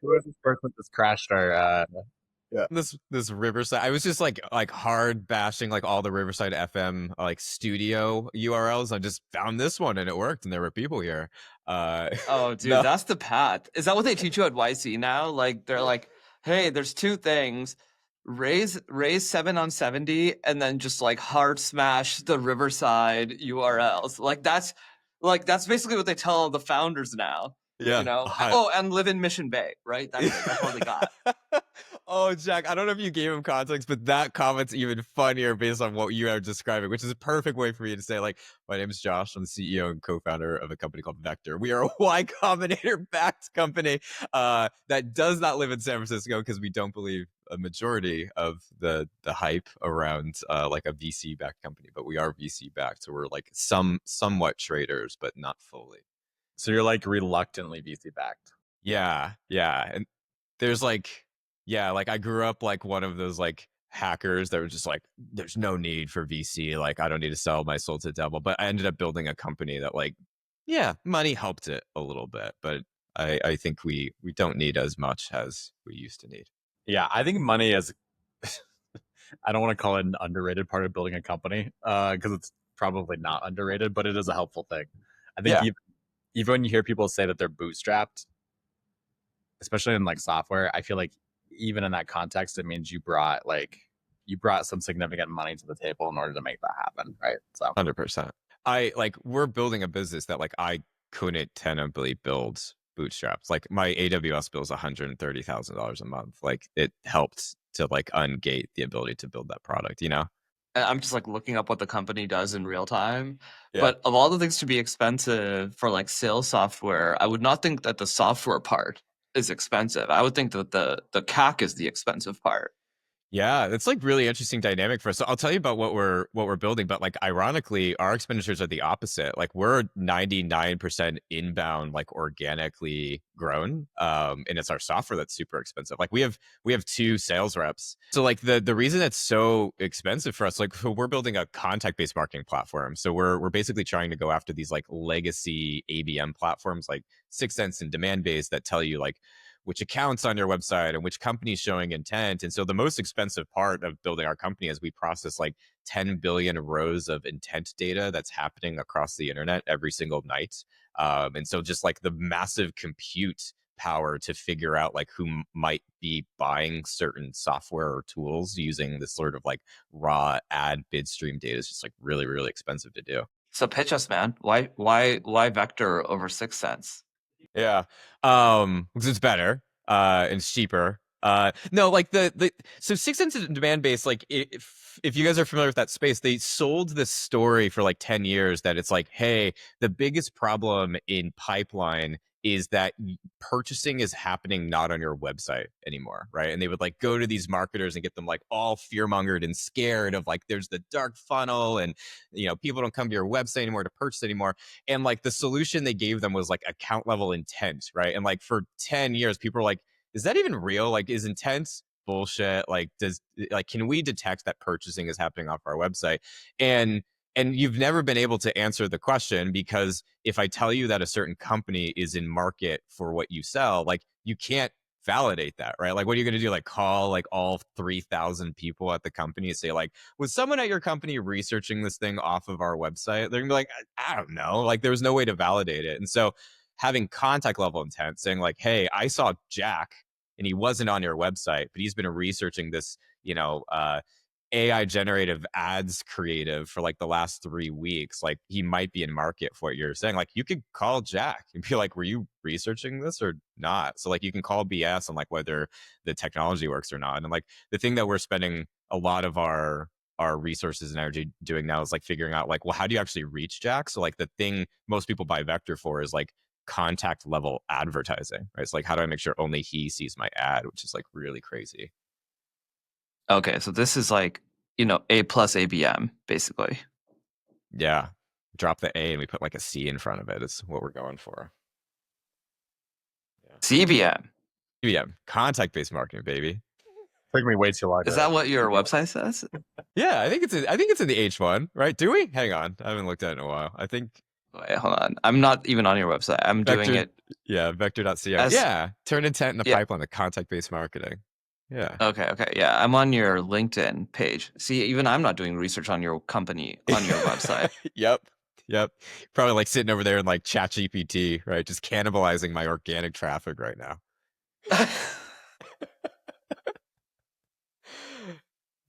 Who was this person that just crashed our? Yeah. This Riverside. I was just like hard bashing like all the Riverside FM like studio URLs. I just found this one and it worked, and there were people here. Oh, dude, no, that's the path. Is that what they teach you at YC now? Like they're like, hey, there's two things. Raise 7 on 70 and then just like hard smash the Riverside URLs. Like that's basically what they tell the founders now. yeah. You know? Oh, and live in Mission Bay, right? That's all they got. Oh, Jack, I don't know if you gave him context, but that comment's even funnier based on what you are describing, which is a perfect way for me to say, like, my name is Josh. I'm the CEO and co-founder of a company called Vector. We are a Y Combinator-backed company that does not live in San Francisco because we don't believe a majority of the hype around like a VC-backed company, but we are VC-backed, so we're like somewhat traders, but not fully. So you're like reluctantly VC backed. Yeah, and there's like, yeah, like I grew up like one of those like hackers that were just like, there's no need for VC. Like, I don't need to sell my soul to the devil. But I ended up building a company that like, yeah, money helped it a little bit. But I think we don't need as much as we used to need. Yeah, I think money is, I don't want to call it an underrated part of building a company because it's probably not underrated, but it is a helpful thing. I think even when you hear people say that they're bootstrapped, especially in like software, I feel like even in that context, it means you brought some significant money to the table in order to make that happen, right? So 100%. We're building a business that like I couldn't tenably build bootstraps. Like my AWS bill is $130,000 a month. Like it helped to like ungate the ability to build that product, you know? I'm just like looking up what the company does in real time. Yeah. But of all the things to be expensive for like sales software, I would not think that the software part is expensive. I would think that the CAC is the expensive part. Yeah, it's like really interesting dynamic for us. So I'll tell you about what we're building, but like ironically, our expenditures are the opposite. Like we're 99% inbound, like organically grown. And it's our software that's super expensive. Like we have 2 sales reps. So like the reason it's so expensive for us, like we're building a contact-based marketing platform. So we're basically trying to go after these like legacy ABM platforms like 6sense and Demandbase that tell you like which accounts on your website and which companies showing intent. And so the most expensive part of building our company is we process like 10 billion rows of intent data that's happening across the internet every single night. And so just like the massive compute power to figure out like who might be buying certain software or tools using this sort of like raw ad bid stream data is just like really, really expensive to do. So pitch us, man. Why Vector over 6sense? Yeah. Because it's better and it's cheaper. No, like so 6sense and Demandbase, like if you guys are familiar with that space, they sold this story for like 10 years that it's like, hey, the biggest problem in pipeline is that purchasing is happening not on your website anymore, right? And they would like go to these marketers and get them like all fear-mongered and scared of like there's the dark funnel and people don't come to your website anymore to purchase anymore. And like the solution they gave them was like account level intent, right? And like for 10 years people were like, is that even real? Like is intent bullshit? Like can we detect that purchasing is happening off our website? And you've never been able to answer the question, because if I tell you that a certain company is in market for what you sell, like you can't validate that, right? Like what are you going to do? Like call like all 3,000 people at the company and say like, was someone at your company researching this thing off of our website? They're gonna be like, I don't know. Like there was no way to validate it. And so having contact level intent, saying like, hey, I saw Jack and he wasn't on your website, but he's been researching this, AI generative ads creative for like the last 3 weeks, like he might be in market for what you're saying. Like you could call Jack and be like, were you researching this or not? So like you can call BS on like whether the technology works or not. And like the thing that we're spending a lot of our resources and energy doing now is like figuring out like, well, how do you actually reach Jack? So like the thing most people buy Vector for is like contact level advertising, right? It's like, how do I make sure only he sees my ad, which is like really crazy. Okay, so this is like, A plus ABM, basically. Yeah. Drop the A and we put like a C in front of it is what we're going for. Yeah. CBM. CBM, contact-based marketing, baby. Took me way too long. Is that what your website says? Yeah, I think it's in the H1, right? Do we? Hang on. I haven't looked at it in a while. I think Wait, hold on. I'm not even on your website. I'm doing Vector, it yeah, vector.co. as Yeah, turn intent into yeah. pipeline to contact-based marketing. Yeah. Okay. Yeah, I'm on your LinkedIn page. See, even I'm not doing research on your company on your website. Yep. Yep. Probably like sitting over there in like ChatGPT, right? Just cannibalizing my organic traffic right now.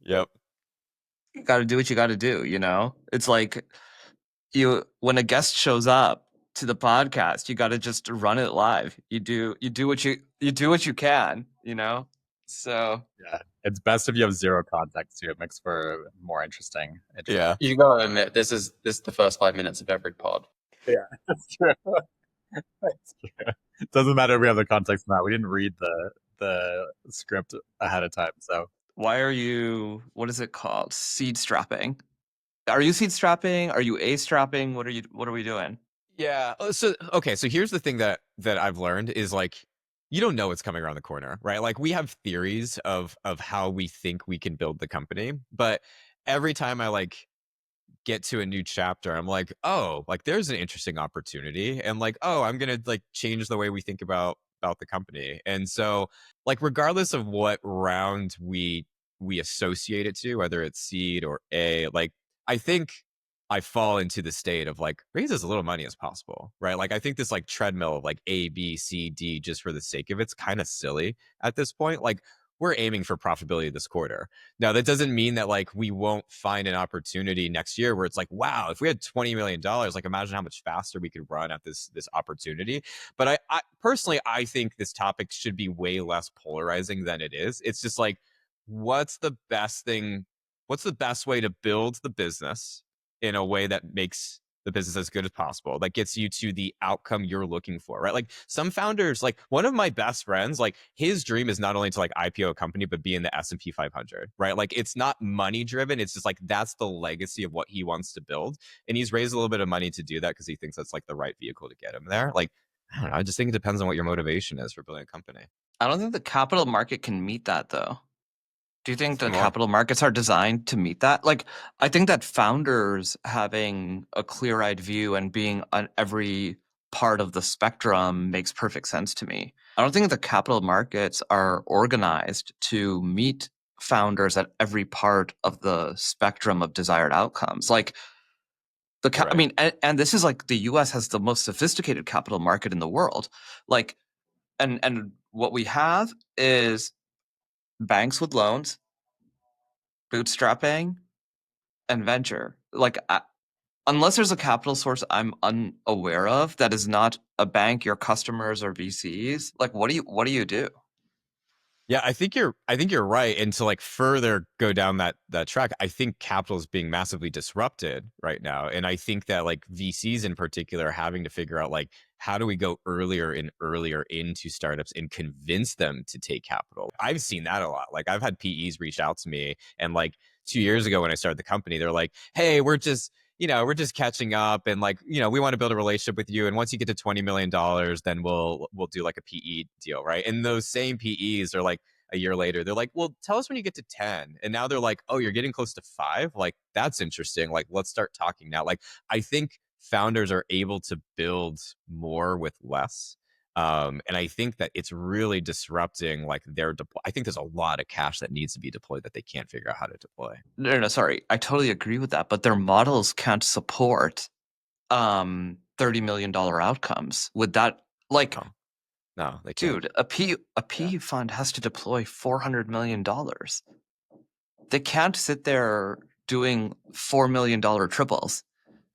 Yep. You got to do what you got to do, you know? It's like when a guest shows up to the podcast, you got to just run it live. You do what you can, you know? So, Yeah, it's best if you have zero context too. It makes for more interesting. Yeah. You gotta admit, this is the first 5 minutes of every pod. Yeah, that's true. That's true. It doesn't matter if we have the context or not. We didn't read the script ahead of time, so why are you what is it called? Seed strapping. Are you seed strapping? Are you A strapping? What are we doing? Yeah. So okay. So here's the thing that I've learned is like you don't know what's coming around the corner, right? Like we have theories of how we think we can build the company, but every time I like get to a new chapter, I'm like, oh, like there's an interesting opportunity, and like, oh, I'm gonna like change the way we think about the company. And so, like, regardless of what round we associate it to, whether it's seed or A, like, I think I fall into the state of like raise as little money as possible, right? Like, I think this like treadmill of like A, B, C, D just for the sake of it's kind of silly at this point. Like, we're aiming for profitability this quarter. Now, that doesn't mean that like we won't find an opportunity next year where it's like, wow, if we had $20 million, like imagine how much faster we could run at this opportunity. But I personally, I think this topic should be way less polarizing than it is. It's just like, what's the best thing? What's the best way to build the business in a way that makes the business as good as possible, that gets you to the outcome you're looking for, right? Like some founders, like one of my best friends, like his dream is not only to like IPO a company, but be in the S&P 500, right? Like it's not money driven. It's just like, that's the legacy of what he wants to build. And he's raised a little bit of money to do that because he thinks that's like the right vehicle to get him there. Like, I don't know. I just think it depends on what your motivation is for building a company. I don't think the capital market can meet that though. Do you think Say the more. capital markets are designed to meet that? Like, I think that founders having a clear-eyed view and being on every part of the spectrum makes perfect sense to me. I don't think the capital markets are organized to meet founders at every part of the spectrum of desired outcomes. Like I Right. mean, and this is like the US has the most sophisticated capital market in the world. Like, and what we have is banks with loans, bootstrapping, and venture. Like, unless there's a capital source I'm unaware of that is not a bank, your customers, or VCs, like, what do you do? Yeah, I think you're right. And to like further go down that track, I think capital is being massively disrupted right now. And I think that like VCs in particular are having to figure out like how do we go earlier and earlier into startups and convince them to take capital. I've seen that a lot. Like I've had PEs reach out to me, and like 2 years ago when I started the company, they're like, hey, we're just catching up, and like, we want to build a relationship with you. And once you get to $20 million, then we'll do like a PE deal, right? And those same PEs are like a year later, they're like, well, tell us when you get to 10. And now they're like, oh, you're getting close to 5. Like, that's interesting. Like, let's start talking now. Like, I think founders are able to build more with less. And I think that it's really disrupting like I think there's a lot of cash that needs to be deployed that they can't figure out how to deploy. No, sorry, I totally agree with that, but their models can't support $30 million outcomes with that. Like, No, they can't. dude, a PE fund has to deploy $400 million. They can't sit there doing $4 million triples.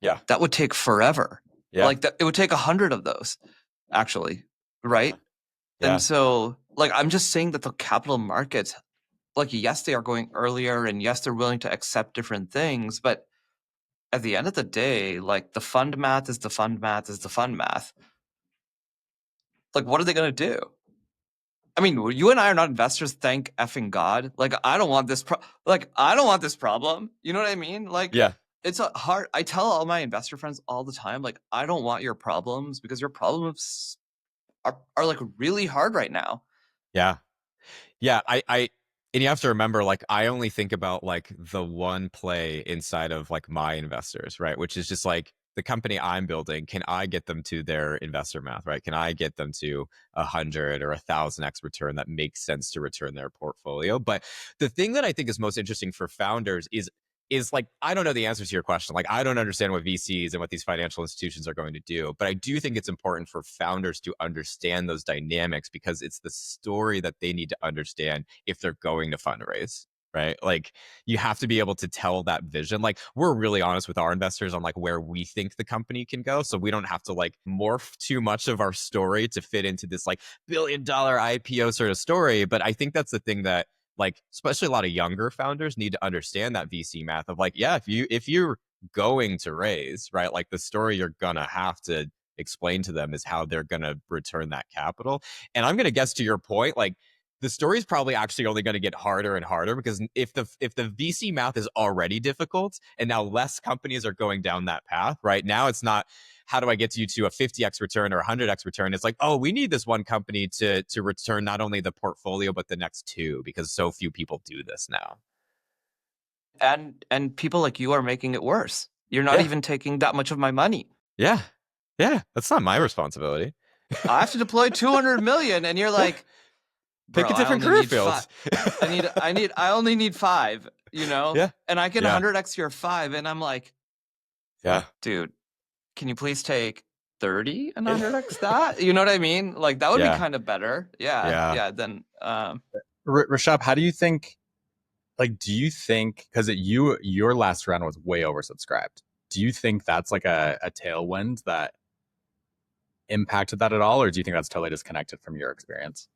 Yeah. That would take forever. Yeah. Like that, it would take 100 of those, actually, right? Yeah. And so, like, I'm just saying that the capital markets, like, yes, they are going earlier, and yes, they're willing to accept different things, but at the end of the day, like, the fund math is the fund math is the fund math. Like, what are they going to do? I mean, you and I are not investors, thank effing God. Like, I don't want this I don't want this problem. You know what I mean? Like, Yeah. it's a hard. I tell all my investor friends all the time, like, I don't want your problems because your problems are like really hard right now. Yeah. Yeah. And you have to remember, like, I only think about like the one play inside of like my investors, right? Which is just like, the company I'm building, can I get them to their investor math, right? Can I get them to 100 or 1,000x return that makes sense to return their portfolio? But the thing that I think is most interesting for founders is like, I don't know the answers to your question. Like, I don't understand what VCs and what these financial institutions are going to do, but I do think it's important for founders to understand those dynamics, because it's the story that they need to understand if they're going to fundraise. Right. Like, you have to be able to tell that vision. Like, we're really honest with our investors on like where we think the company can go. So we don't have to like morph too much of our story to fit into this like $1 billion IPO sort of story. But I think that's the thing that, like, especially a lot of younger founders need to understand that VC math of like, yeah, if you're going to raise, right, like the story you're gonna have to explain to them is how they're gonna return that capital. And I'm gonna guess, to your point, like, the story is probably actually only going to get harder and harder, because if the VC math is already difficult and now less companies are going down that path, right? Now it's not, how do I get you to a 50x return or 100x return? It's like, oh, we need this one company to return not only the portfolio but the next two, because so few people do this now. And people like you are making it worse. You're not even taking that much of my money. Yeah, that's not my responsibility. I have to deploy 200 million, and you're like, pick bro, a different career field. I only need 5, you know? Yeah. And I get 100x your 5, and I'm like, yeah, dude, can you please take 30 and 100x that? You know what I mean? Like, that would be kind of better. Yeah. Then, Rishabh, how do you think? Like, do you think, because your last round was way oversubscribed? Do you think that's like a tailwind that impacted that at all, or do you think that's totally disconnected from your experience?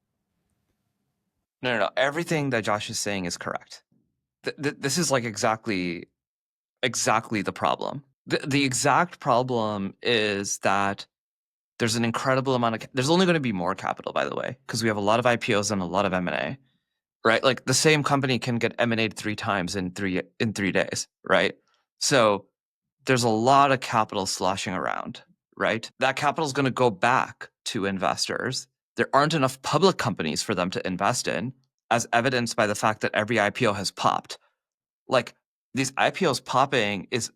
No. Everything that Josh is saying is correct. This is like exactly the problem. The exact problem is that there's an incredible amount of, there's only going to be more capital, by the way, because we have a lot of IPOs and a lot of M&A, right? Like, the same company can get M&A'd 3 times in 3 days, right? So there's a lot of capital sloshing around, right? That capital is going to go back to investors. There aren't enough public companies for them to invest in, as evidenced by the fact that every IPO has popped. Like, these IPOs popping is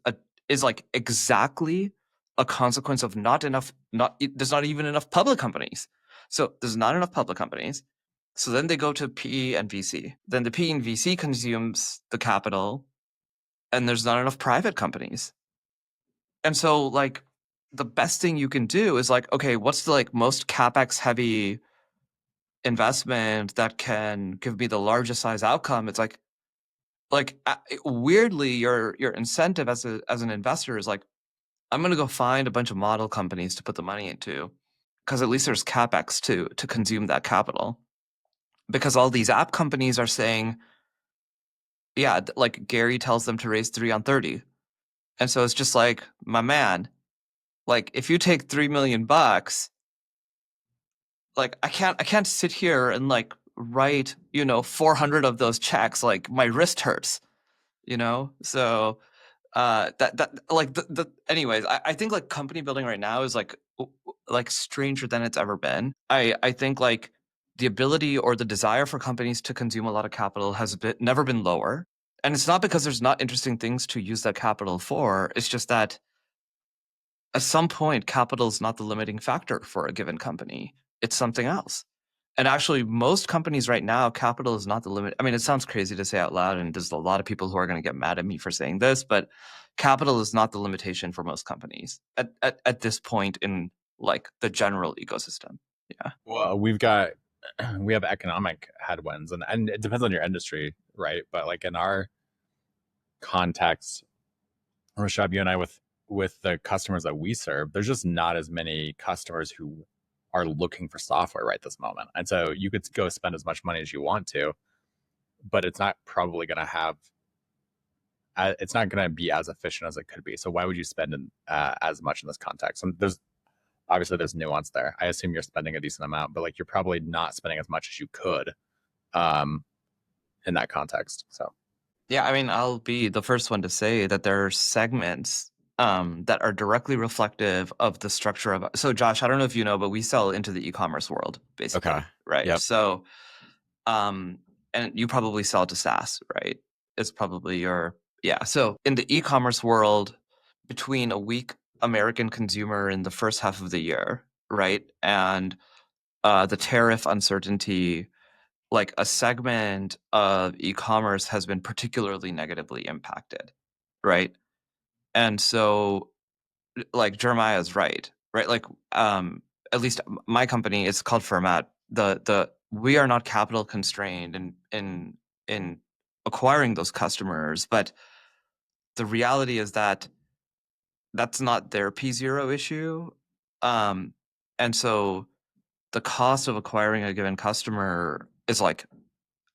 like exactly a consequence of there's not even enough public companies. So there's not enough public companies. So then they go to PE and VC. Then the PE and VC consumes the capital, and there's not enough private companies. And so, like, the best thing you can do is like, okay, what's the like most CapEx heavy investment that can give me the largest size outcome? It's like weirdly, your incentive as an investor is like, I'm going to go find a bunch of model companies to put the money into, because at least there's CapEx to consume that capital. Because all these app companies are saying, yeah, like Gary tells them to raise 3 on 30. And so it's just like, my man, like, if you take $3 million, like, I can't sit here and like write, 400 of those checks. Like, my wrist hurts, So that like anyways, I think like company building right now is like stranger than it's ever been. I think like the ability or the desire for companies to consume a lot of capital has never been lower. And it's not because there's not interesting things to use that capital for. It's just that at some point, capital is not the limiting factor for a given company. It's something else. And actually, most companies right now, capital is not the limit. I mean, it sounds crazy to say out loud, and there's a lot of people who are going to get mad at me for saying this, but capital is not the limitation for most companies at this point in like the general ecosystem. Yeah. Well, we have economic headwinds, and it depends on your industry, right? But like in our context, Rishabh, you and I, with the customers that we serve, there's just not as many customers who are looking for software right this moment. And so you could go spend as much money as you want to, but it's not probably going to have, it's not going to be as efficient as it could be. So why would you spend as much in this context? And there's nuance there. I assume you're spending a decent amount, but like, you're probably not spending as much as you could in that context. So yeah, I mean, I'll be the first one to say that there are segments that are directly reflective of the structure of. So, Josh, I don't know if you know, but we sell into the e-commerce world, basically. Okay. Right. Yep. So, and you probably sell to SaaS, right? It's probably So in the e-commerce world, between a week American consumer in the first half of the year, right? And the tariff uncertainty, like a segment of e-commerce has been particularly negatively impacted, right? And so, like Jeremiah is right? Like, at least my company is called Format. We are not capital constrained in acquiring those customers, but the reality is that that's not their P0 issue. And so the cost of acquiring a given customer is like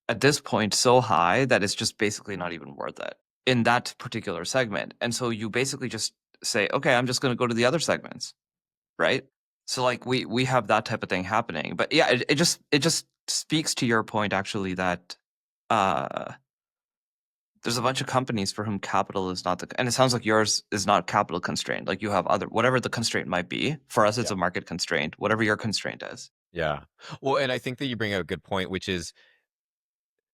at this point so high that it's just basically not even worth it in that particular segment. And so you basically just say, okay, I'm just going to go to the other segments, right? So like we have that type of thing happening. But yeah, it just speaks to your point actually that there's a bunch of companies for whom capital is not and it sounds like yours is not capital constrained. Like you have other, whatever the constraint might be. For us, it's a market constraint, whatever your constraint is. Yeah. Well, and I think that you bring up a good point, which is,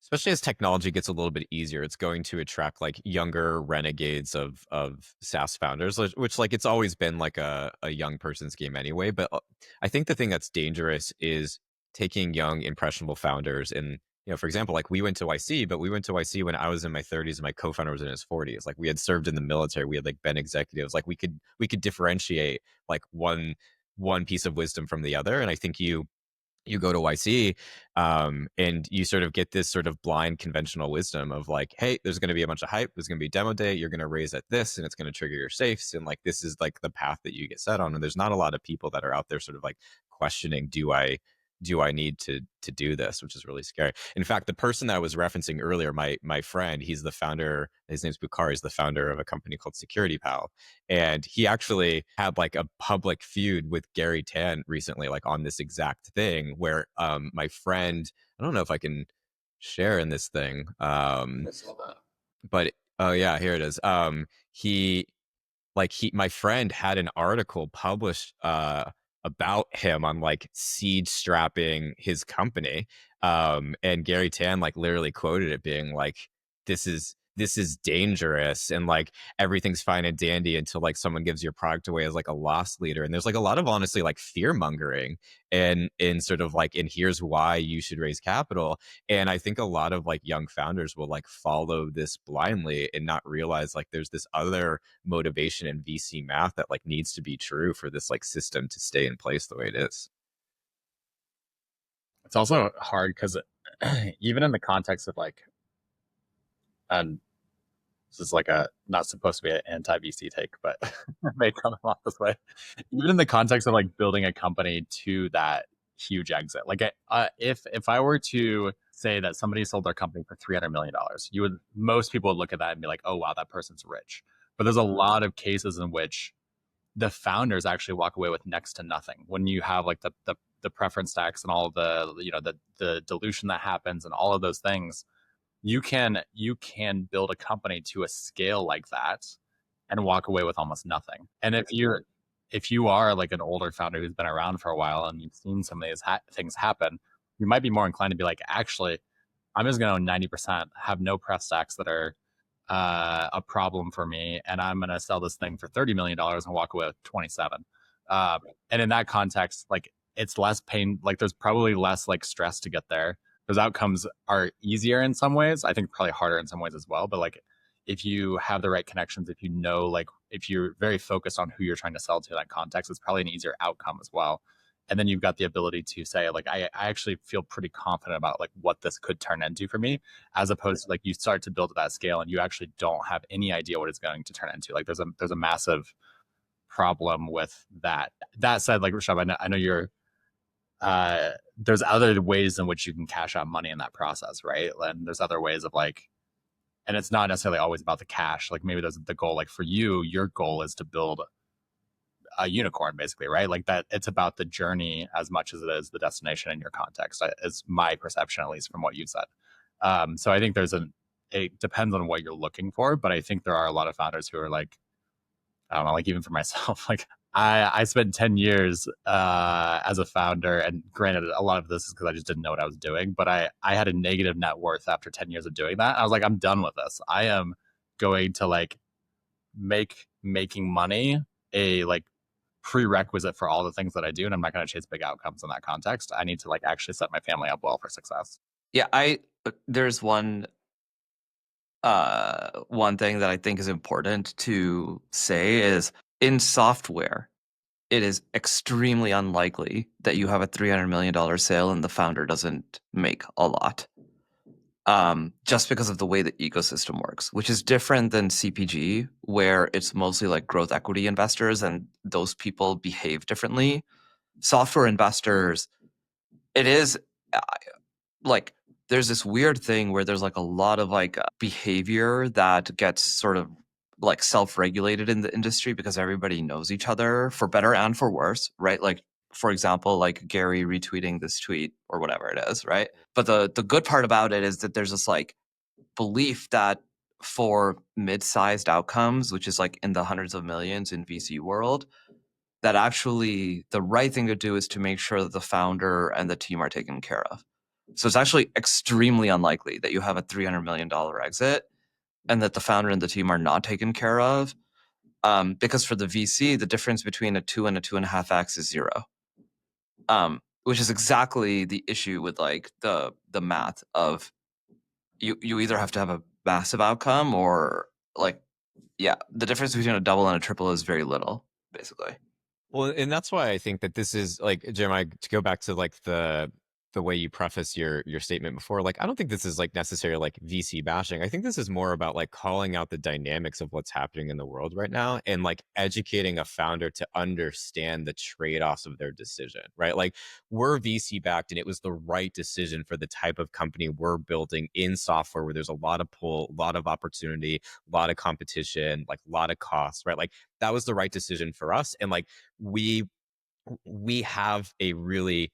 especially as technology gets a little bit easier, it's going to attract like younger renegades of SaaS founders, which like it's always been like a young person's game anyway. But I think the thing that's dangerous is taking young impressionable founders and, for example, like we went to YC, but we went to YC when I was in my 30s and my co-founder was in his 40s. Like we had served in the military, we had like been executives. Like we could differentiate like one piece of wisdom from the other. And I think you go to YC and you sort of get this sort of blind conventional wisdom of like, hey, there's going to be a bunch of hype. There's going to be demo day. You're going to raise at this and it's going to trigger your safes. And like, this is like the path that you get set on. And there's not a lot of people that are out there sort of like questioning, do I need to do this, which is really scary. In fact, the person that I was referencing earlier, my friend, he's the founder, his name's Bukhari, he's the founder of a company called Security Pal. And he actually had like a public feud with Gary Tan recently, like on this exact thing where my friend, I don't know if I can share in this thing. But oh yeah, here it is. My friend had an article published about him on like seed strapping his company. And Gary Tan like literally quoted it being like, this is dangerous and like everything's fine and dandy until like someone gives your product away as like a loss leader. And there's like a lot of honestly like fear mongering and sort of like, and here's why you should raise capital. And I think a lot of like young founders will like follow this blindly and not realize like there's this other motivation in VC math that like needs to be true for this like system to stay in place the way it is. It's also hard because even in the context of like, and this is like a not supposed to be an anti-VC take, but it may come off this way. Even in the context of like building a company to that huge exit, like if I were to say that somebody sold their company for $300 million, most people would look at that and be like, oh wow, that person's rich. But there's a lot of cases in which the founders actually walk away with next to nothing when you have like the preference tax and all of the dilution that happens and all of those things. You can build a company to a scale like that and walk away with almost nothing. And if you are like an older founder who's been around for a while and you've seen some of these things happen, you might be more inclined to be like, actually, I'm just going to own 90%, have no press stacks that are a problem for me, and I'm going to sell this thing for $30 million and walk away with 27. And in that context, like it's less pain, like there's probably less like stress to get there. Those outcomes are easier in some ways. I think probably harder in some ways as well. But like, if you have the right connections, if you know, like if you're very focused on who you're trying to sell to in that context, it's probably an easier outcome as well. And then you've got the ability to say, like, I actually feel pretty confident about like what this could turn into for me, as opposed to like you start to build at that scale and you actually don't have any idea what it's going to turn into. Like there's a massive problem with that. That said, like Rishab, I know you're there's other ways in which you can cash out money in that process, right? And there's other ways of like, and it's not necessarily always about the cash. Like maybe there's the goal, like for you, your goal is to build a unicorn basically, right? Like that it's about the journey as much as it is the destination in your context, is my perception, at least from what you said. So I think it depends on what you're looking for, but I think there are a lot of founders who are like, I don't know, like even for myself, like I spent 10 years as a founder, and granted, a lot of this is because I just didn't know what I was doing, but I had a negative net worth after 10 years of doing that. I was like, I'm done with this. I am going to like making money a like prerequisite for all the things that I do, and I'm not going to chase big outcomes in that context. I need to like actually set my family up well for success. Yeah, there's one thing that I think is important to say is in software, it is extremely unlikely that you have a $300 million sale and the founder doesn't make a lot. Just because of the way the ecosystem works, which is different than CPG, where it's mostly like growth equity investors and those people behave differently. Software investors, it is like there's this weird thing where there's like a lot of like behavior that gets sort of like self-regulated in the industry because everybody knows each other for better and for worse, right? Like for example, like Gary retweeting this tweet or whatever it is, right? But the good part about it is that there's this like belief that for mid-sized outcomes, which is like in the hundreds of millions in VC world, that actually the right thing to do is to make sure that the founder and the team are taken care of. So it's actually extremely unlikely that you have a $300 million exit and that the founder and the team are not taken care of. Because for the VC, the difference between a 2 and a 2.5x is 0. Which is exactly the issue with like the math of you either have to have a massive outcome or like, yeah, the difference between a double and a triple is very little, basically. Well, and that's why I think that this is like, Jeremiah, to go back to like the way you preface your statement before, like I don't think this is like necessarily like VC bashing. I think this is more about like calling out the dynamics of what's happening in the world right now and like educating a founder to understand the trade-offs of their decision, right? Like we're VC backed and it was the right decision for the type of company we're building in software where there's a lot of pull, a lot of opportunity, a lot of competition, like a lot of costs, right? Like that was the right decision for us. And like we have a really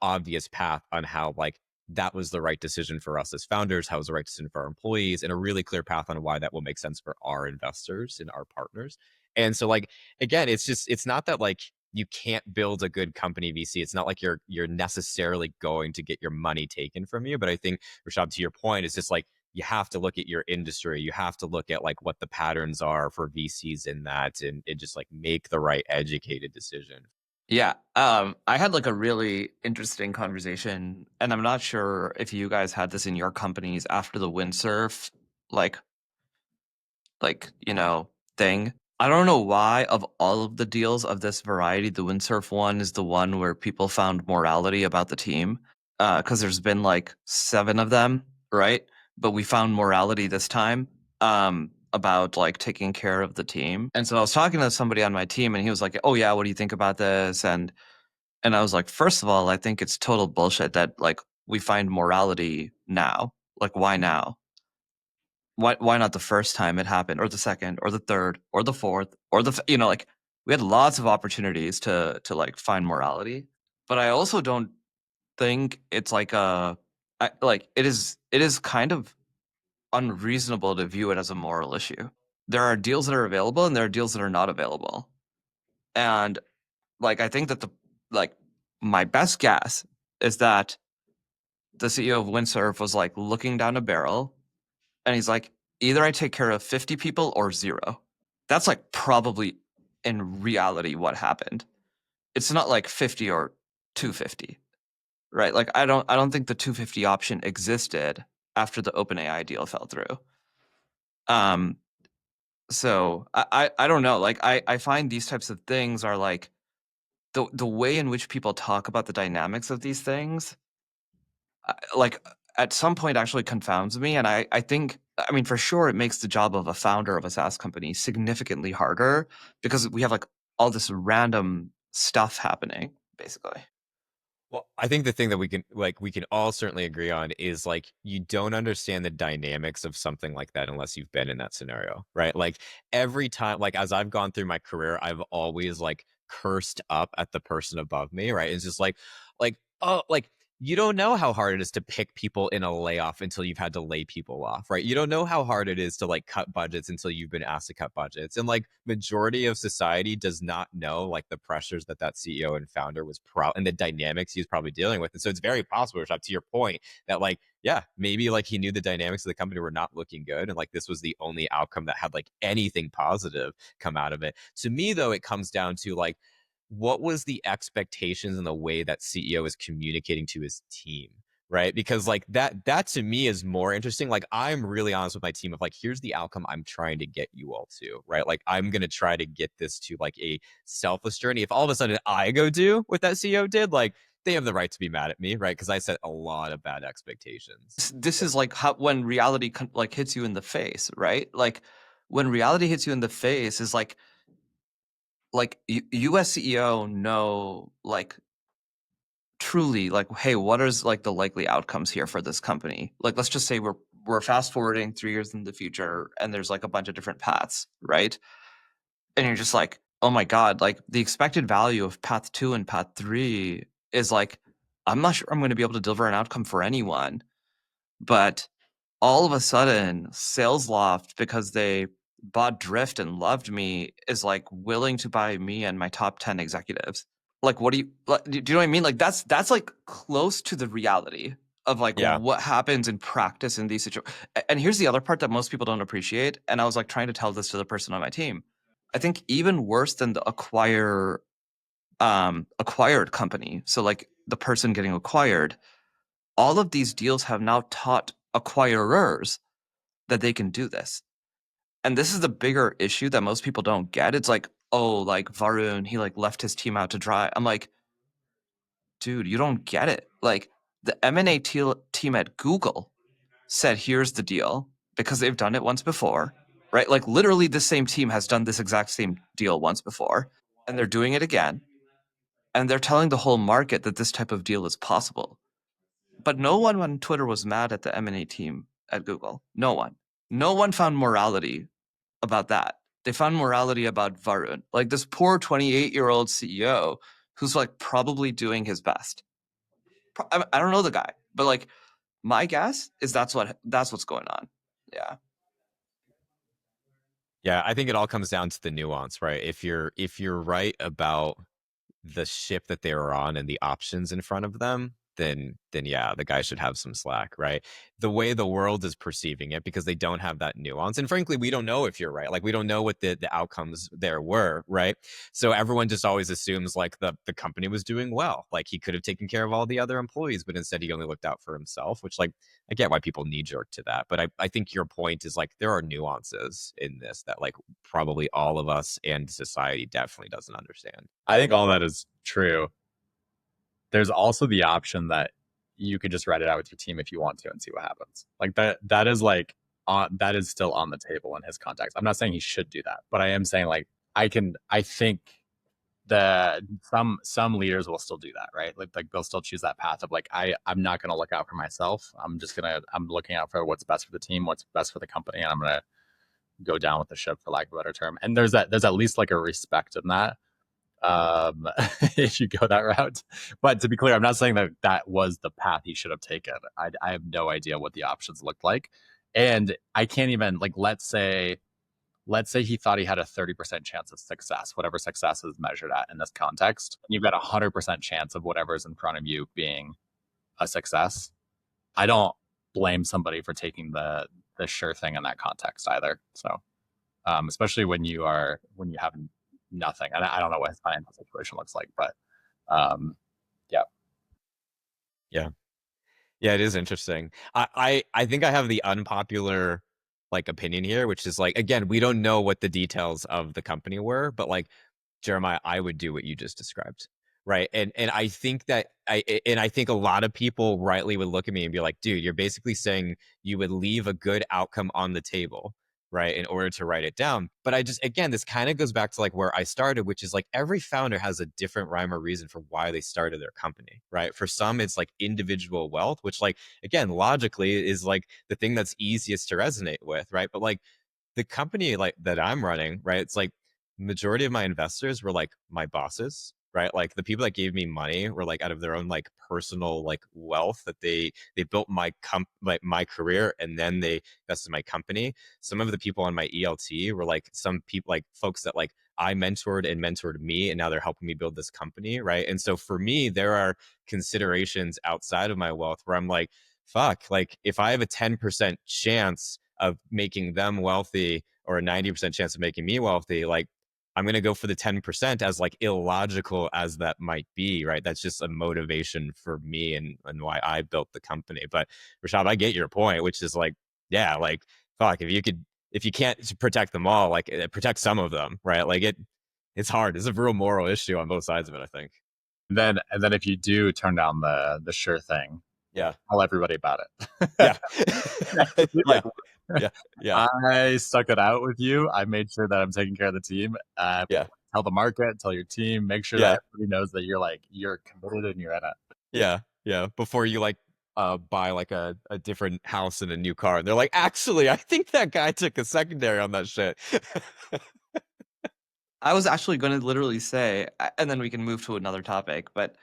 obvious path on how like that was the right decision for us as founders, how was the right decision for our employees, and a really clear path on why that will make sense for our investors and our partners. And so like again, it's not that like you can't build a good company VC. It's not like you're necessarily going to get your money taken from you. But I think, Rashad, to your point, it's just like you have to look at your industry. You have to look at like what the patterns are for VCs in that and just like make the right educated decision. Yeah. I had like a really interesting conversation, and I'm not sure if you guys had this in your companies after the windsurf, like, thing. I don't know why of all of the deals of this variety, the windsurf one is the one where people found morality about the team. Because there's been like 7 of them, right? But we found morality this time. About like taking care of the team. And so I was talking to somebody on my team and he was like, "Oh yeah, what do you think about this?" And I was like, "First of all, I think it's total bullshit that like we find morality now. Like why now? Why not the first time it happened or the second or the third or the fourth or like we had lots of opportunities to like find morality. But I also don't think it's like it is kind of unreasonable to view it as a moral issue. There are deals that are available and there are deals that are not available. And like I think that my best guess is that the CEO of Windsurf was like looking down a barrel and he's like, either I take care of 50 people or 0. That's like probably in reality what happened. It's not like 50 or 250, right? Like I don't think the 250 option existed after the OpenAI deal fell through. So I don't know. Like I find these types of things are like the way in which people talk about the dynamics of these things, like at some point actually confounds me. And I think, I mean, for sure, it makes the job of a founder of a SaaS company significantly harder because we have like all this random stuff happening, basically. Well, I think the thing that we can all certainly agree on is like you don't understand the dynamics of something like that unless you've been in that scenario, right? Like every time, like as I've gone through my career, I've always like cursed up at the person above me, right? It's just like, oh, like you don't know how hard it is to pick people in a layoff until you've had to lay people off, right? You don't know how hard it is to like cut budgets until you've been asked to cut budgets. And like majority of society does not know like the pressures that CEO and founder was and the dynamics he was probably dealing with. And so it's very possible, to your point, that like, yeah, maybe like he knew the dynamics of the company were not looking good. And like this was the only outcome that had like anything positive come out of it. To me, though, it comes down to like, what was the expectations and the way that CEO is communicating to his team, right? Because like that to me is more interesting. Like I'm really honest with my team of like, here's the outcome I'm trying to get you all to, right? Like I'm going to try to get this to like a selfless journey. If all of a sudden I go do what that CEO did, like they have the right to be mad at me, right? Because I set a lot of bad expectations. This is like how, when reality like hits you in the face, right? Like when reality hits you in the face is like you as CEO know like truly like, hey, what is like the likely outcomes here for this company? Like let's just say we're fast forwarding 3 years in the future and there's like a bunch of different paths, right? And you're just like, oh my God, like the expected value of path 2 and path 3 is like, I'm not sure I'm going to be able to deliver an outcome for anyone. But all of a sudden, SalesLoft, because they bought Drift and loved me, is like willing to buy me and my top 10 executives. Like, what do you do? You know what I mean? Like, that's like close to the reality of like what happens in practice in these situations. And here's the other part that most people don't appreciate. And I was like trying to tell this to the person on my team. I think even worse than the acquired company. So like the person getting acquired, all of these deals have now taught acquirers that they can do this. And this is the bigger issue that most people don't get. It's like, oh, like Varun, he like left his team out to dry. I'm like, dude, you don't get it. Like the M&A team at Google said, here's the deal, because they've done it once before, right? Like literally the same team has done this exact same deal once before, and they're doing it again. And they're telling the whole market that this type of deal is possible. But no one on Twitter was mad at the M&A team at Google. No one. No one found morality about that. They found morality about Varun, like this poor 28-year-old CEO who's like probably doing his best. I don't know the guy, but like my guess is that's what's going on. Yeah. Yeah, I think it all comes down to the nuance, right? If you're right about the ship that they were on and the options in front of them, then yeah, the guy should have some slack, right? The way the world is perceiving it, because they don't have that nuance. And frankly, we don't know if you're right. Like we don't know what the outcomes there were, right? So everyone just always assumes like the company was doing well. Like he could have taken care of all the other employees, but instead he only looked out for himself, which like I get why people knee jerk to that. But I think your point is like there are nuances in this that like probably all of us and society definitely doesn't understand. I think all that is true. There's also the option that you could just write it out with your team if you want to and see what happens. Like that is like that is still on the table in his context. I'm not saying he should do that, but I am saying like I think that some leaders will still do that, right? Like they'll still choose that path of like I'm not going to look out for myself. I'm looking out for what's best for the team, what's best for the company, and I'm going to go down with the ship, for lack of a better term. And there's at least like a respect in that. If you go that route. But to be clear, I'm not saying that was the path he should have taken. I have no idea what the options looked like. And I can't even like, let's say he thought he had a 30% chance of success, whatever success is measured at in this context. You've got a 100% chance of whatever's in front of you being a success. I don't blame somebody for taking the sure thing in that context either. So, especially when you have nothing. And I don't know what his financial situation looks like, but yeah, it is interesting. I think I have the unpopular like opinion here, which is like, again, we don't know what the details of the company were, but like Jeremiah, I would do what you just described. Right. And I think that I think a lot of people rightly would look at me and be like, dude, you're basically saying you would leave a good outcome on the table, right, in order to write it down. But again, this kind of goes back to like where I started, which is like every founder has a different rhyme or reason for why they started their company, right? For some, it's like individual wealth, which like, again, logically is like the thing that's easiest to resonate with, right? But like the company like that I'm running, right, it's like majority of my investors were like my bosses, right? Like the people that gave me money were like out of their own like personal like wealth that they built my career, and then they invested in my company. Some of the people on my ELT were like some people, like folks that like I mentored and mentored me, and now they're helping me build this company, right? And so for me, there are considerations outside of my wealth where I'm like, fuck, like if I have a 10% chance of making them wealthy or a 90% chance of making me wealthy, like I'm going to go for the 10%, as like illogical as that might be, right? That's just a motivation for me and why I built the company. But Rashad, I get your point, which is like, yeah, like fuck, if you can't protect them all, like protect some of them, right? Like it's hard. It's a real moral issue on both sides of it, I think. And then if you do turn down the sure thing, Yeah. tell everybody about it. Yeah. Like, Yeah. Yeah. I stuck it out with you. I made sure that I'm taking care of the team. Yeah. Tell the market, tell your team, make sure Yeah. that everybody knows that you're committed and you're in it. Yeah. Yeah. Before you like buy like a different house and a new car. And they're like, actually, I think that guy took a secondary on that shit. I was actually going to literally say, and then we can move to another topic, but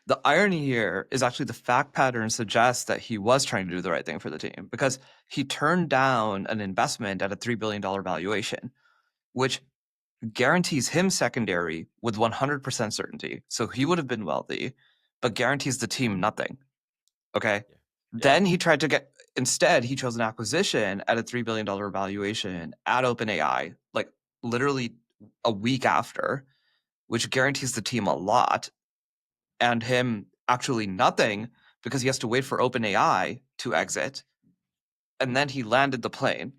the irony here is actually the fact pattern suggests that he was trying to do the right thing for the team, because he turned down an investment at a $3 billion valuation, which guarantees him secondary with 100% certainty. So he would have been wealthy, but guarantees the team nothing. Okay. Yeah. Then he tried to instead, he chose an acquisition at a $3 billion valuation at OpenAI, like literally a week after, which guarantees the team a lot and him actually nothing, because he has to wait for OpenAI to exit. And then he landed the plane.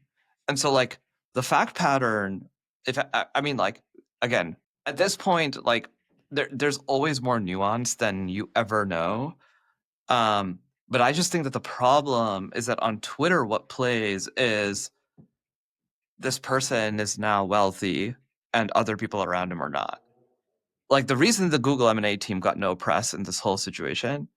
And so like the fact pattern, if I mean, like, again, at this point, like there's always more nuance than you ever know. But I just think that the problem is that on Twitter, what plays is this person is now wealthy and other people around him are not. Like the reason the Google M&A team got no press in this whole situation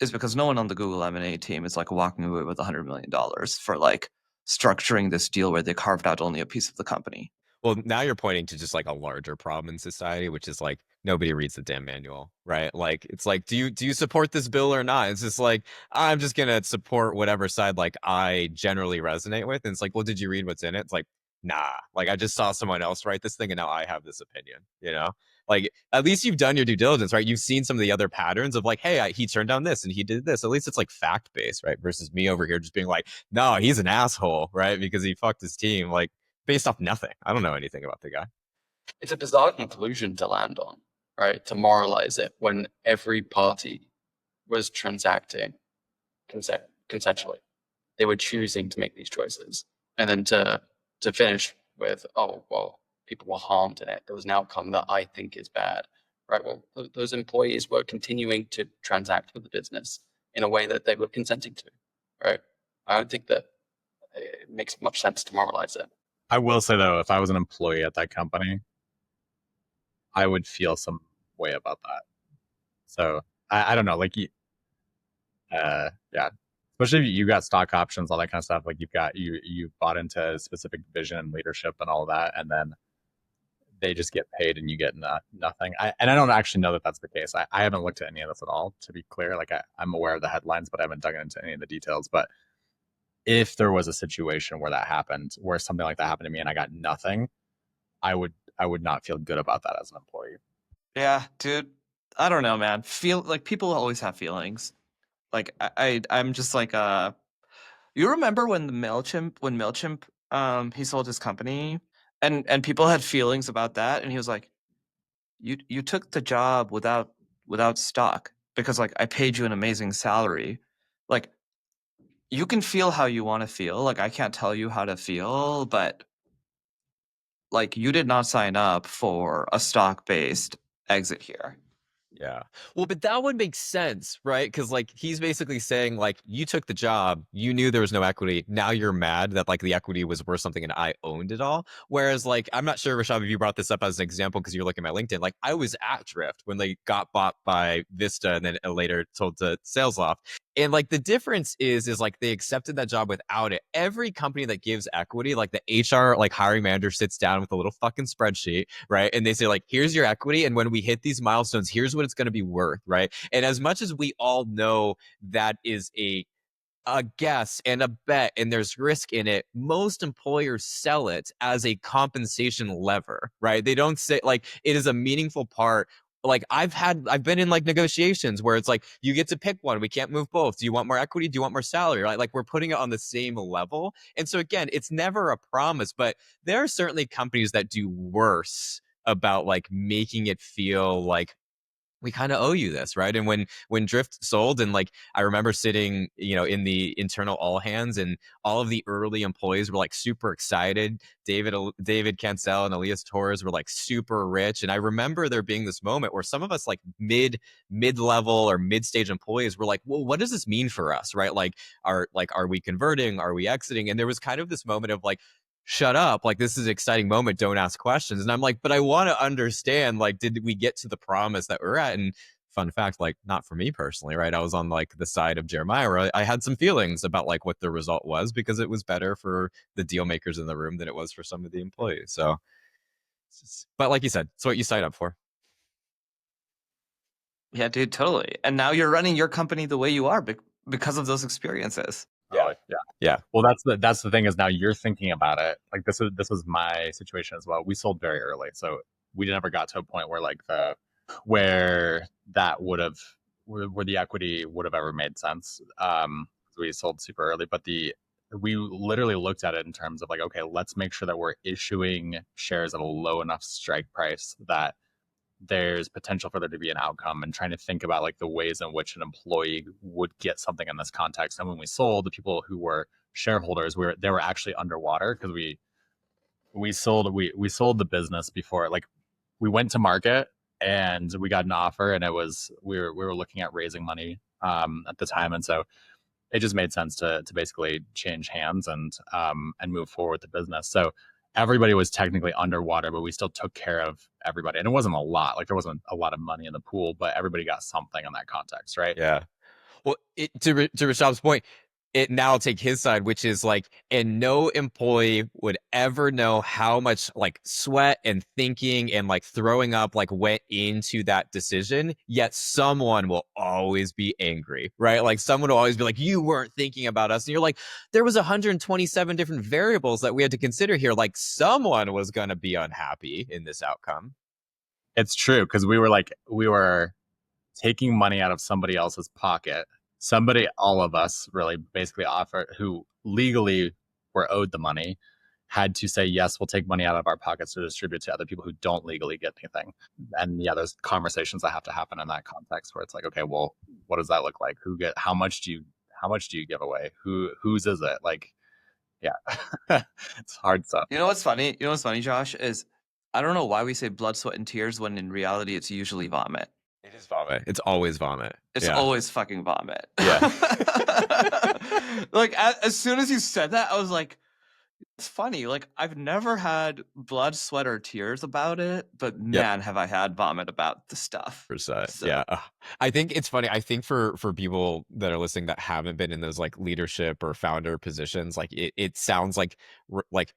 is because no one on the Google M&A team is like walking away with $100 million for like structuring this deal where they carved out only a piece of the company. Well, now you're pointing to just like a larger problem in society, which is like nobody reads the damn manual, right? Like it's like, do you support this bill or not? It's just like, I'm just gonna support whatever side like I generally resonate with. And it's like, well, did you read what's in it? It's like, nah. Like I just saw someone else write this thing and now I have this opinion, you know? Like at least you've done your due diligence, right? You've seen some of the other patterns of like, hey, he turned down this and he did this. At least it's like fact based, right? Versus me over here just being like, no, he's an asshole, right? Because he fucked his team. Like based off nothing. I don't know anything about the guy. It's a bizarre conclusion to land on, right? To moralize it when every party was transacting consensually. They were choosing to make these choices. And then to finish with, oh, well, people were harmed in it. There was an outcome that I think is bad, right? Well, those employees were continuing to transact with the business in a way that they were consenting to, right? I don't think that it makes much sense to moralize it. I will say though, if I was an employee at that company, I would feel some way about that. So I don't know, like yeah, especially if you got stock options, all that kind of stuff. Like you bought into a specific vision and leadership and all of that, and then they just get paid and you get nothing. I don't actually know that that's the case. I haven't looked at any of this at all, to be clear. Like I'm aware of the headlines, but I haven't dug into any of the details. But if there was a situation where that happened, where something like that happened to me and I got nothing, I would not feel good about that as an employee. Yeah, dude. I don't know, man. Feel like people always have feelings. Like I'm just like you remember when Mailchimp he sold his company and people had feelings about that, and he was like, you took the job without stock because like I paid you an amazing salary. Like you can feel how you want to feel. Like I can't tell you how to feel, but like you did not sign up for a stock-based exit here. Yeah. Well, but that would make sense, right? Because like he's basically saying like you took the job, you knew there was no equity. Now you're mad that like the equity was worth something and I owned it all. Whereas like I'm not sure, Rashad, if you brought this up as an example because you're looking at my LinkedIn. Like I was at Drift when they got bought by Vista and then later sold to SalesLoft. And like the difference is like they accepted that job without it. Every company that gives equity, like the HR, like hiring manager sits down with a little fucking spreadsheet, right? And they say like, here's your equity. And when we hit these milestones, here's what it's going to be worth, right? And as much as we all know that is a guess and a bet and there's risk in it, most employers sell it as a compensation lever, right? They don't say like it is a meaningful part. Like I've been in like negotiations where it's like you get to pick one, we can't move both. Do you want more equity, do you want more salary, right? Like we're putting it on the same level. And so again, it's never a promise, but there are certainly companies that do worse about like making it feel like we kind of owe you this, right? And when Drift sold, and like I remember sitting, in the internal all hands, and all of the early employees were like super excited. David Cancel and Elias Torres were like super rich, and I remember there being this moment where some of us like mid-level or mid-stage employees were like, well, what does this mean for us, right? Like are we converting? Are we exiting? And there was kind of this moment of like, shut up, like this is an exciting moment, don't ask questions. And I'm like, but I want to understand, like, did we get to the promise that we're at? And fun fact, like not for me personally, right? I was on like the side of Jeremiah where I had some feelings about like what the result was, because it was better for the deal makers in the room than it was for some of the employees. So but like you said, it's what you sign up for. Yeah, dude, totally. And now you're running your company the way you are because of those experiences. Yeah. Well, that's the thing, is now you're thinking about it. Like this was my situation as well. We sold very early, so we never got to a point where like where the equity would have ever made sense. We sold super early, but we literally looked at it in terms of like, okay, let's make sure that we're issuing shares at a low enough strike price that there's potential for there to be an outcome, and trying to think about like the ways in which an employee would get something in this context. And when we sold, the people who were shareholders, they were actually underwater, because we sold the business before, like we went to market and we got an offer, and we were looking at raising money at the time. And so it just made sense to basically change hands and move forward with the business. So everybody was technically underwater, but we still took care of everybody. And it wasn't a lot, like there wasn't a lot of money in the pool, but everybody got something in that context, right? Yeah. Well, to Rishab's point, now I'll take his side, which is like, and no employee would ever know how much like sweat and thinking and like throwing up like went into that decision. Yet someone will always be angry, right? Like someone will always be like, you weren't thinking about us. And you're like, there was 127 different variables that we had to consider here. Like someone was going to be unhappy in this outcome. It's true, because we were taking money out of somebody else's pocket. All of us really basically who legally were owed the money, had to say, yes, we'll take money out of our pockets to distribute to other people who don't legally get anything. And yeah, there's conversations that have to happen in that context where it's like, okay, well, what does that look like? How much do you give away? Whose is it? Like, yeah, it's hard stuff. You know what's funny, Josh, is I don't know why we say blood, sweat, and tears when in reality it's usually vomit. It is vomit. It's always vomit. It's always fucking vomit. Yeah. Like as soon as you said that, I was like, it's funny. Like I've never had blood, sweat, or tears about it, but man, have I had vomit about the stuff. So. Yeah. I think it's funny. I think for people that are listening that haven't been in those like leadership or founder positions, like it sounds like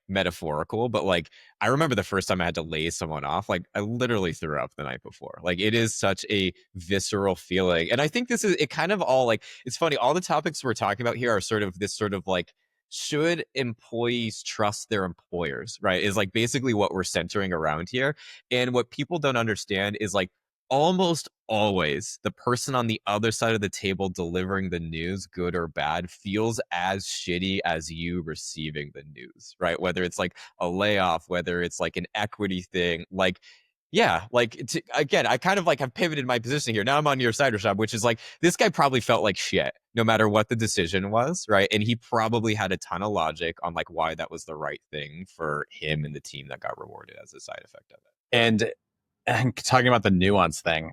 metaphorical, but like I remember the first time I had to lay someone off, like I literally threw up the night before. Like it is such a visceral feeling. And I think it kind of all like, it's funny. All the topics we're talking about here are sort of like, should employees trust their employers, right? Is like basically what we're centering around here. And what people don't understand is like almost always the person on the other side of the table delivering the news, good or bad, feels as shitty as you receiving the news, right? Whether it's like a layoff, whether it's like an equity thing, like yeah, like again, I kind of like have pivoted my position here. Now I'm on your side, Rashad, which is like this guy probably felt like shit no matter what the decision was, right? And he probably had a ton of logic on like why that was the right thing for him and the team that got rewarded as a side effect of it. And talking about the nuance thing,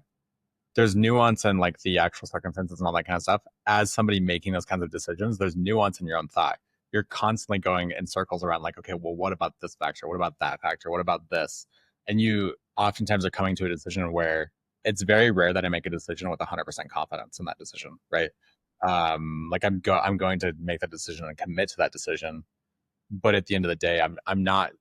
there's nuance in like the actual circumstances and all that kind of stuff. As somebody making those kinds of decisions, there's nuance in your own thought. You're constantly going in circles around like, okay, well, what about this factor? What about that factor? What about this? And you oftentimes are coming to a decision where it's very rare that I make a decision with 100% confidence in that decision, right? Like I'm going to make that decision and commit to that decision. But at the end of the day, I'm not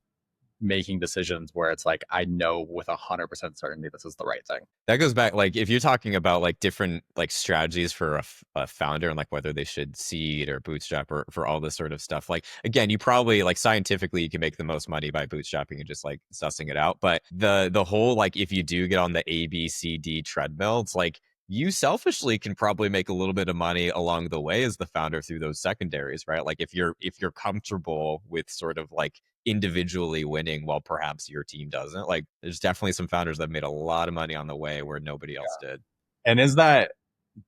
making decisions where it's like I know with 100% certainty this is the right thing. That goes back, like if you're talking about like different like strategies for a founder and like whether they should seed or bootstrap or for all this sort of stuff. Like again, you probably like scientifically you can make the most money by bootstrapping and just like sussing it out. But the whole like if you do get on the A B C D treadmill, it's like you selfishly can probably make a little bit of money along the way as the founder through those secondaries, right? Like if you're comfortable with sort of like individually winning while perhaps your team doesn't. Like there's definitely some founders that have made a lot of money on the way where nobody else did. And is that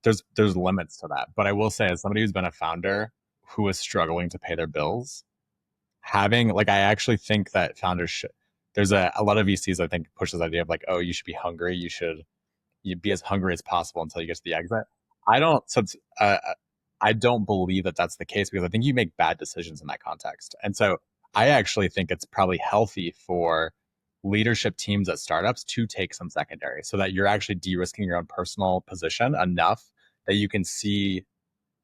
there's limits to that. But I will say, as somebody who's been a founder who is struggling to pay their bills, having like I actually think that founders should there's a lot of VCs I think push this idea of like, oh, you should be hungry, you'd be as hungry as possible until you get to the exit. I don't believe that that's the case because I think you make bad decisions in that context. And so I actually think it's probably healthy for leadership teams at startups to take some secondary so that you're actually de-risking your own personal position enough that you can see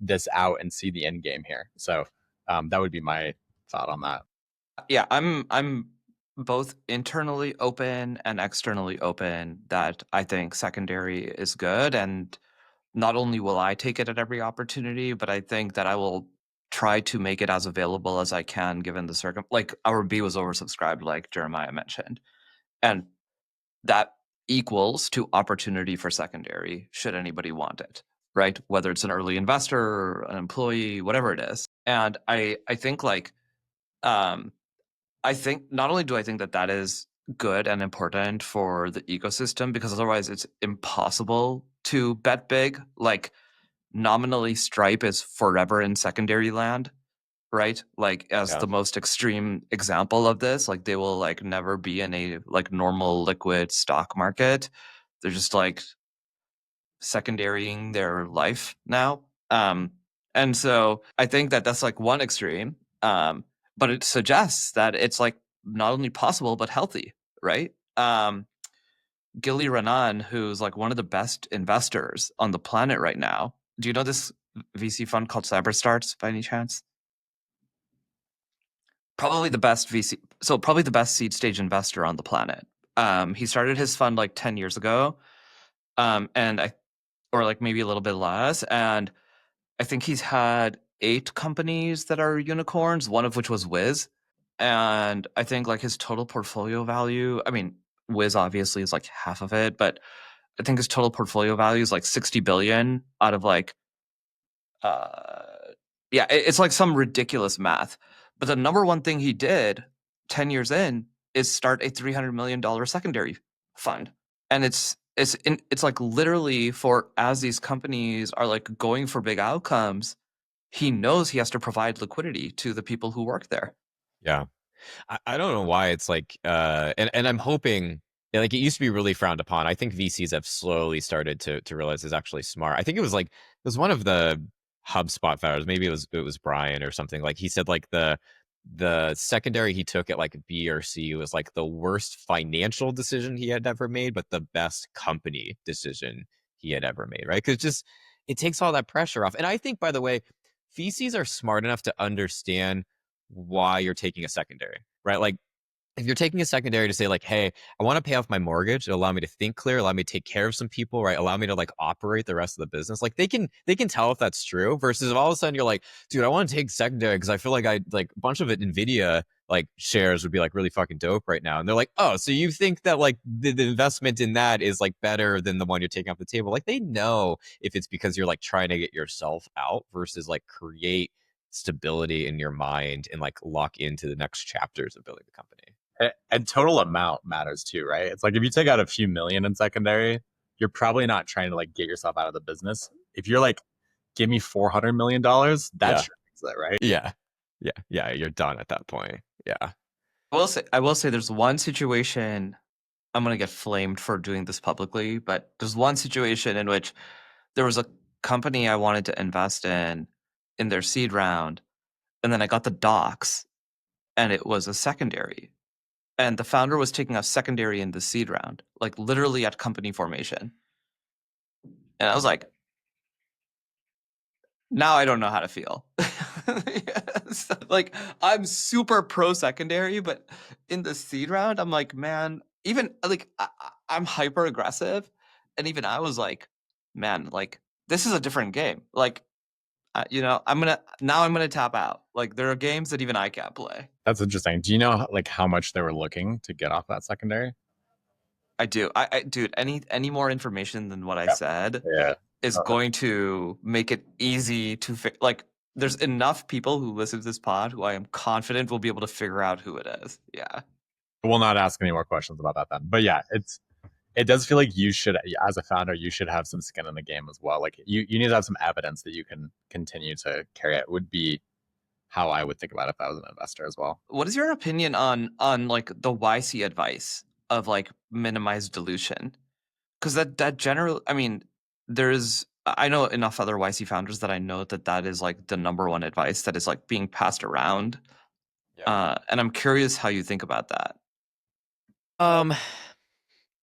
this out and see the end game here. So that would be my thought on that. Yeah, I'm both internally open and externally open that I think secondary is good, and not only will I take it at every opportunity, but I think that I will try to make it as available as I can given the like our B was oversubscribed, like Jeremiah mentioned. And that equals to opportunity for secondary should anybody want it, right? Whether it's an early investor or an employee, whatever it is. And I think like I think not only do I think that that is good and important for the ecosystem because otherwise it's impossible to bet big. Like nominally Stripe is forever in secondary land, right? Like as the most extreme example of this, like they will like never be in a like normal liquid stock market. They're just like secondarying their life now. And so I think that that's like one extreme. But it suggests that it's like not only possible but healthy, right? Gilly Renan, who's like one of the best investors on the planet right now. Do you know this VC fund called Cyberstarts by any chance? Probably the best VC, so probably the best seed stage investor on the planet. He started his fund like 10 years ago, or like maybe a little bit less, and I think he's had 8 companies that are unicorns, one of which was Wiz. And I think like his total portfolio value, I mean, Wiz obviously is like half of it, but I think his total portfolio value is like 60 billion out of like, yeah, it's like some ridiculous math. But the number one thing he did 10 years in is start a $300 million secondary fund. And it's like literally for as these companies are like going for big outcomes, he knows he has to provide liquidity to the people who work there. Yeah. I don't know why it's like and I'm hoping like it used to be really frowned upon. I think VCs have slowly started to realize it's actually smart. I think it was one of the HubSpot founders, maybe it was Brian or something. Like he said like the secondary he took at like B or C was like the worst financial decision he had ever made, but the best company decision he had ever made, right? Because just it takes all that pressure off. And I think, by the way, VCs are smart enough to understand why you're taking a secondary, right? Like if you're taking a secondary to say like, hey, I want to pay off my mortgage, it'll allow me to think clear, allow me to take care of some people, right? Allow me to like operate the rest of the business. Like they can tell if that's true versus if all of a sudden you're like, dude, I want to take secondary because I feel like I like a bunch of it Nvidia like shares would be like really fucking dope right now. And they're like, oh, so you think that like the investment in that is like better than the one you're taking off the table? Like they know if it's because you're like trying to get yourself out versus like create stability in your mind and like lock into the next chapters of building the company. And total amount matters too, right? It's like if you take out a few million in secondary, you're probably not trying to like get yourself out of the business. If you're like, give me $400 million, that's it, right? Yeah. You're done at that point. Yeah. I will say there's one situation, I'm going to get flamed for doing this publicly, but there's one situation in which there was a company I wanted to invest in their seed round, and then I got the docs, and it was a secondary. And the founder was taking a secondary in the seed round, like literally at company formation. And I was like, Now I don't know how to feel. Yes. Like I'm super pro secondary, but in the seed round, I'm like, man, even like I'm hyper aggressive, and even I was like, man, like this is a different game. Like, I'm gonna tap out. Like there are games that even I can't play. That's interesting. Do you know like how much they were looking to get off that secondary? I do. Dude, any more information than what I Yeah. said Yeah. is going to make it easy to like. There's enough people who listen to this pod who I am confident will be able to figure out who it is. Yeah. We'll not ask any more questions about that then. But yeah, it does feel like you should, as a founder, you should have some skin in the game as well. Like you need to have some evidence that you can continue to carry it, would be how I would think about it if I was an investor as well. What is your opinion on like the YC advice of like minimize dilution? Because that general, I mean, I know enough other YC founders that I know that is like the number one advice that is like being passed around. And I'm curious how you think about that.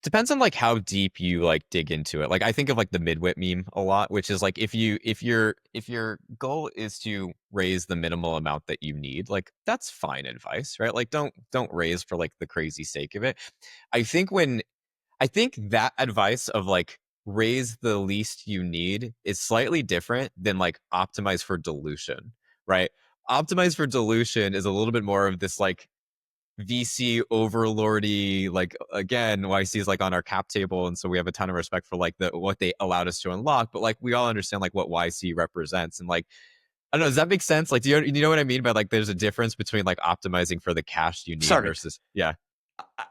Depends on like how deep you like dig into it. Like I think of like the midwit meme a lot, which is like if your goal is to raise the minimal amount that you need, like that's fine advice, right? Like don't raise for like the crazy sake of it. I think that advice of like raise the least you need is slightly different than like optimize for dilution, right? Optimize for dilution is a little bit more of this like VC overlordy, like again, YC is like on our cap table, and so we have a ton of respect for like what they allowed us to unlock. But like we all understand like what YC represents, and like I don't know, does that make sense? Like, do you know what I mean by like there's a difference between like optimizing for the cash you need versus yeah.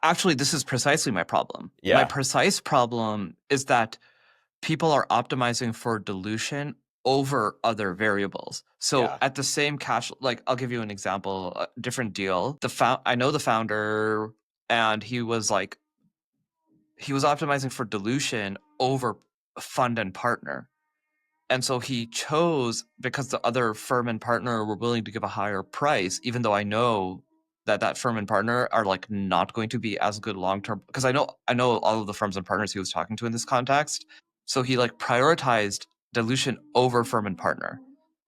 Actually, this is precisely my problem. Yeah. My precise problem is that people are optimizing for dilution over other variables. So at the same cash, like I'll give you an example, a different deal. I know the founder, and he was optimizing for dilution over fund and partner. And so he chose, because the other firm and partner were willing to give a higher price, even though I know that firm and partner are like not going to be as good long term. Because I know all of the firms and partners he was talking to in this context. So he like prioritized dilution over firm and partner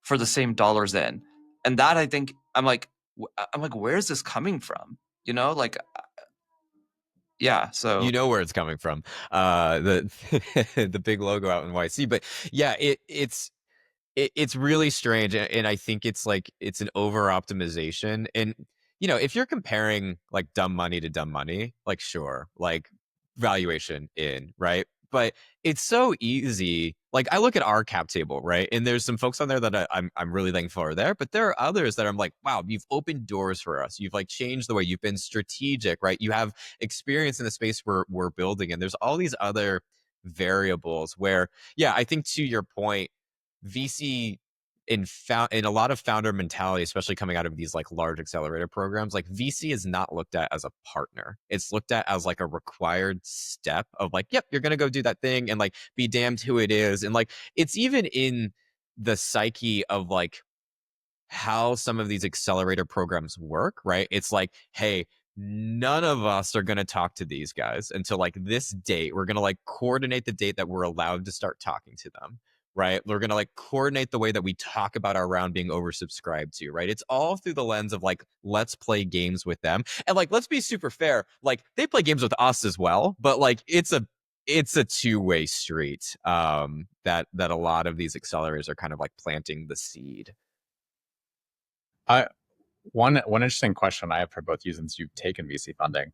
for the same dollars in. And that I think I'm like, where is this coming from? Like, yeah. So You know where it's coming from. The the big logo out in YC, but yeah, it's really strange, and I think it's like it's an over optimization. And if you're comparing like dumb money to dumb money, like sure, like valuation in, right? But it's so easy. Like I look at our cap table, right? And there's some folks on there that I'm really thankful are there, but there are others that I'm like, wow, you've opened doors for us. You've like changed the way you've been strategic, right? You have experience in the space we're building, and there's all these other variables where, yeah, I think to your point, VC in a lot of founder mentality, especially coming out of these like large accelerator programs, like VC is not looked at as a partner. It's looked at as like a required step of like, yep, you're gonna go do that thing and like be damned who it is. And like it's even in the psyche of like how some of these accelerator programs work, right? It's like, hey, none of us are going to talk to these guys until like this date. We're going to like coordinate the date that we're allowed to start talking to them, right? We're going to like coordinate the way that we talk about our round being oversubscribed to, right? It's all through the lens of like, let's play games with them. And like, let's be super fair. Like they play games with us as well, but like it's a two-way street that a lot of these accelerators are kind of like planting the seed. One interesting question I have for both you, since you've taken VC funding,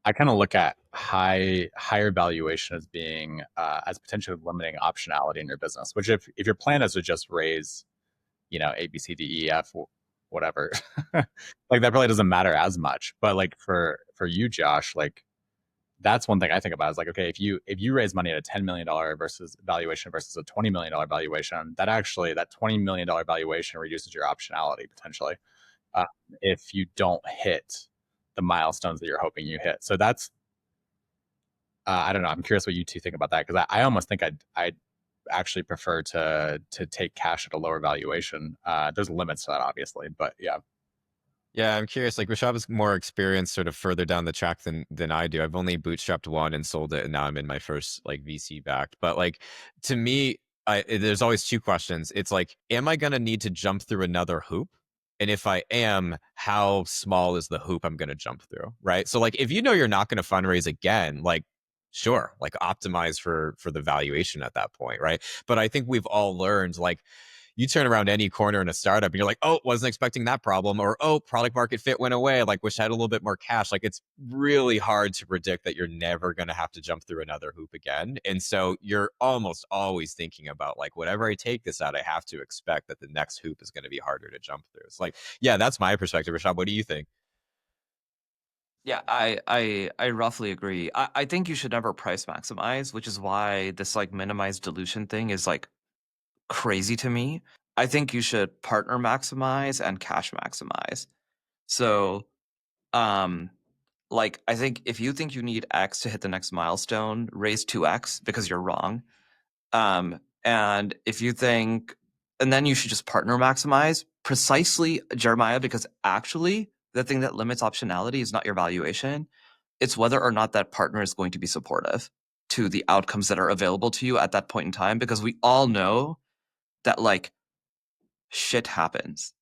I kind of look at higher valuation as being as potentially limiting optionality in your business. Which if your plan is to just raise, A, B, C, D, E, F, whatever, like that probably doesn't matter as much. But like for you, Josh, like that's one thing I think about is like, okay, if you raise money at a $10 million valuation versus a $20 million valuation, that $20 million valuation reduces your optionality potentially if you don't hit the milestones that you're hoping you hit. So that's, I don't know. I'm curious what you two think about that, because I almost think I'd actually prefer to take cash at a lower valuation. There's limits to that, obviously, but yeah. Yeah, I'm curious. Like Rashab is more experienced, sort of further down the track than I do. I've only bootstrapped one and sold it, and now I'm in my first like VC backed. But like to me, there's always two questions. It's like, am I going to need to jump through another hoop? And if I am, how small is the hoop I'm going to jump through? Right. So like, if you know you're not going to fundraise again, like, sure, like optimize for the valuation at that point. Right. But I think we've all learned, like, you turn around any corner in a startup and you're like, oh, wasn't expecting that problem, or oh, product market fit went away, like wish I had a little bit more cash. Like, it's really hard to predict that you're never going to have to jump through another hoop again. And so you're almost always thinking about, like, whatever I take this out, I have to expect that the next hoop is going to be harder to jump through. It's like, yeah, that's my perspective. Rashad, what do you think? Yeah, I roughly agree. I think you should never price maximize, which is why this like minimize dilution thing is like crazy to me. I think you should partner maximize and cash maximize. So, like, I think if you think you need X to hit the next milestone, raise 2X because you're wrong. And if you think, and then you should just partner maximize precisely, Jeremiah, because actually the thing that limits optionality is not your valuation. It's whether or not that partner is going to be supportive to the outcomes that are available to you at that point in time, because we all know that like shit happens,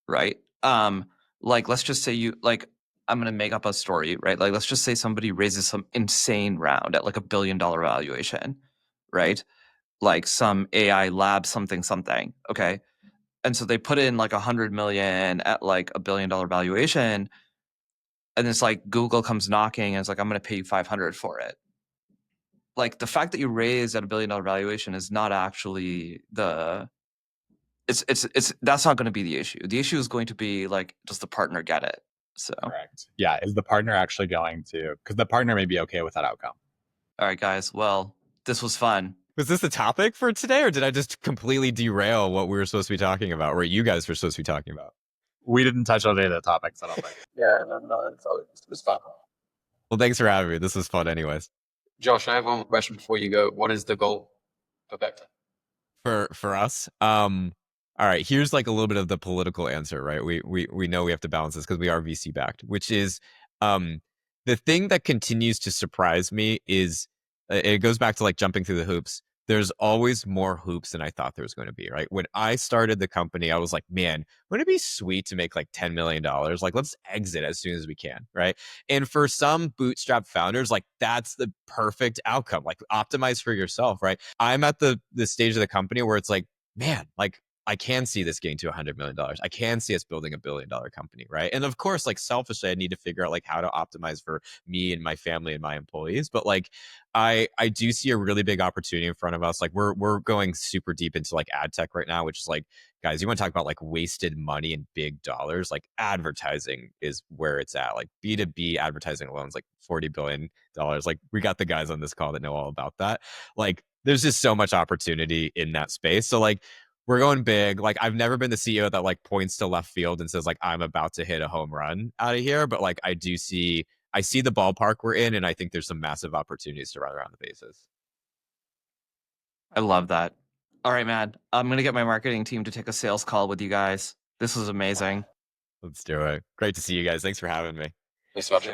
right? Like let's just say you like I'm gonna make up a story, right? Like let's just say somebody raises some insane round at like $1 billion valuation, right? Like some AI lab something. Okay. And so they put in like 100 million at like $1 billion valuation. And it's like Google comes knocking and it's like, I'm gonna pay you 500 for it. Like the fact that you raised at $1 billion valuation is not actually it's that's not going to be the issue. The issue is going to be like, does the partner get it? So Correct. Yeah. Is the partner actually going to? Because the partner may be okay with that outcome. all right, guys. Well, this was fun. Was this the topic for today, or did I just completely derail what we were supposed to be talking about, or you guys were supposed to be talking about? We didn't touch on any of the topics, I don't think. Yeah, it was fun. Well, thanks for having me. This was fun anyways. Josh, I have one question before you go. What is the goal for Vector? For us, all right, here's like a little bit of the political answer, right? We know we have to balance this because we are VC backed, which is the thing that continues to surprise me is it goes back to like jumping through the hoops. There's always more hoops than I thought there was going to be, right? When I started the company, I was like, man, wouldn't it be sweet to make like $10 million? Like, let's exit as soon as we can, right? And for some bootstrap founders, like that's the perfect outcome. Like optimize for yourself, right? I'm at the stage of the company where it's like, man, like I can see this getting to $100 million. I can see us building $1 billion company, right? And of course, like selfishly, I need to figure out like how to optimize for me and my family and my employees. But like, I do see a really big opportunity in front of us. Like we're going super deep into like ad tech right now, which is like, guys, you want to talk about like wasted money and big dollars? Like advertising is where it's at. Like B2B advertising alone is like $40 billion. Like we got the guys on this call that know all about that. Like there's just so much opportunity in that space. So like we're going big. Like I've never been the CEO that like points to left field and says like I'm about to hit a home run out of here, but like I see the ballpark we're in, and I think there's some massive opportunities to run around the bases. I love that. All right, man. I'm gonna get my marketing team to take a sales call with you guys. This was amazing. Let's do it. Great to see you guys. Thanks for having me. Thanks so much.